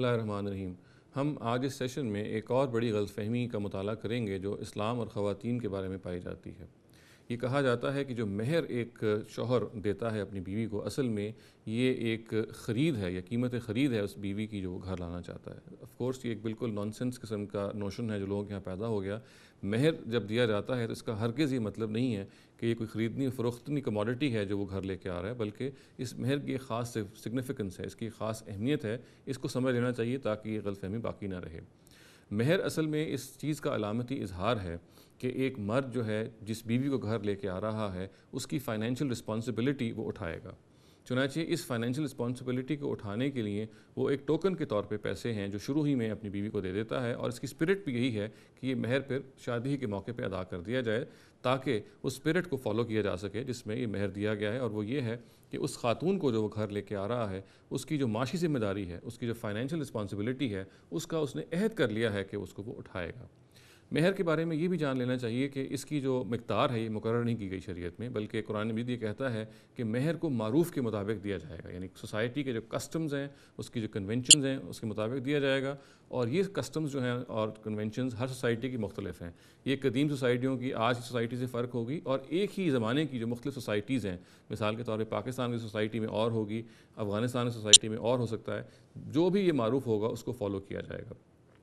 اللہ الرحمن الرحیم۔ ہم آج اس سیشن میں ایک اور بڑی غلط فہمی کا مطالعہ کریں گے جو اسلام اور خواتین کے بارے میں پائی جاتی ہے۔ یہ کہا جاتا ہے کہ جو مہر ایک شوہر دیتا ہے اپنی بیوی کو، اصل میں یہ ایک خرید ہے یا قیمت خرید ہے اس بیوی کی جو وہ گھر لانا چاہتا ہے۔ آف کورس یہ ایک بالکل نان سینس قسم کا نوشن ہے جو لوگوں کے یہاں پیدا ہو گیا۔ مہر جب دیا جاتا ہے تو اس کا ہرگز یہ مطلب نہیں ہے کہ یہ کوئی خریدنی فروختنی کموڈٹی ہے جو وہ گھر لے کے آ رہا ہے، بلکہ اس مہر کی ایک خاص سگنیفیکنس ہے، اس کی خاص اہمیت ہے۔ اس کو سمجھ لینا چاہیے تاکہ یہ غلط فہمی باقی نہ رہے۔ مہر اصل میں اس چیز کا علامتی اظہار ہے کہ ایک مرد جو ہے جس بیوی کو گھر لے کے آ رہا ہے اس کی فائنینشیل رسپانسبلٹی وہ اٹھائے گا۔ چنانچہ اس فائنینشیل رسپانسبلٹی کو اٹھانے کے لیے وہ ایک ٹوکن کے طور پہ پیسے ہیں جو شروع ہی میں اپنی بیوی کو دے دیتا ہے، اور اس کی اسپرٹ بھی یہی ہے کہ یہ مہر پھر شادی کے موقع پہ ادا کر دیا جائے تاکہ اس اسپرٹ کو فالو کیا جا سکے جس میں یہ مہر دیا گیا ہے، اور وہ یہ ہے کہ اس خاتون کو جو وہ گھر لے کے آ رہا ہے اس کی جو معاشی ذمہ داری ہے، اس کی جو فائنینشیل رسپانسبلٹی ہے، اس کا اس نے عہد کر لیا ہے کہ اس کو وہ اٹھائے گا۔ مہر کے بارے میں یہ بھی جان لینا چاہیے کہ اس کی جو مقدار ہے یہ مقرر نہیں کی گئی شریعت میں، بلکہ قرآن مجید یہ کہتا ہے کہ مہر کو معروف کے مطابق دیا جائے گا، یعنی سوسائٹی کے جو کسٹمز ہیں، اس کی جو کنونشنز ہیں، اس کے مطابق دیا جائے گا۔ اور یہ کسٹمز جو ہیں اور کنونشنز ہر سوسائٹی کی مختلف ہیں۔ یہ قدیم سوسائٹیوں کی آج کی سوسائٹی سے فرق ہوگی، اور ایک ہی زمانے کی جو مختلف سوسائٹیز ہیں، مثال کے طور پہ پاکستان کی سوسائٹی میں اور ہوگی، افغانستان کی سوسائٹی میں اور ہو سکتا ہے، جو بھی یہ معروف ہوگا اس کو فالو کیا جائے گا۔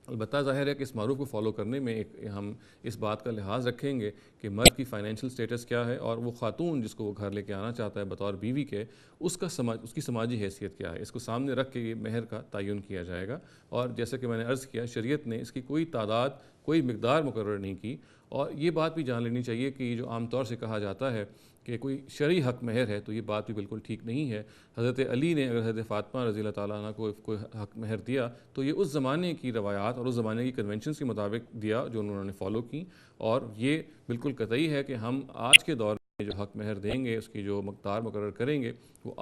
البتہ ظاہر ہے کہ اس معروف کو فالو کرنے میں ہم اس بات کا لحاظ رکھیں گے کہ مرد کی فائنینشیل سٹیٹس کیا ہے، اور وہ خاتون جس کو وہ گھر لے کے آنا چاہتا ہے بطور بیوی کے، اس کی سماجی حیثیت کیا ہے۔ اس کو سامنے رکھ کے یہ مہر کا تعین کیا جائے گا، اور جیسا کہ میں نے عرض کیا شریعت نے اس کی کوئی تعداد کوئی مقدار مقرر نہیں کی۔ اور یہ بات بھی جان لینی چاہیے کہ یہ جو عام طور سے کہا جاتا ہے کہ کوئی شرعی حق مہر ہے، تو یہ بات بھی بالکل ٹھیک نہیں ہے۔ حضرت علی نے اگر حضرت فاطمہ رضی اللہ تعالیٰ عنہ کو کوئی حق مہر دیا تو یہ اس زمانے کی روایات اور اس زمانے کی کنونشنز کے مطابق دیا جو انہوں نے فالو کی، اور یہ بالکل قطعی ہے کہ ہم آج کے دور میں جو حق مہر دیں گے، اس کی جو مقدار مقرر کریں گے، وہ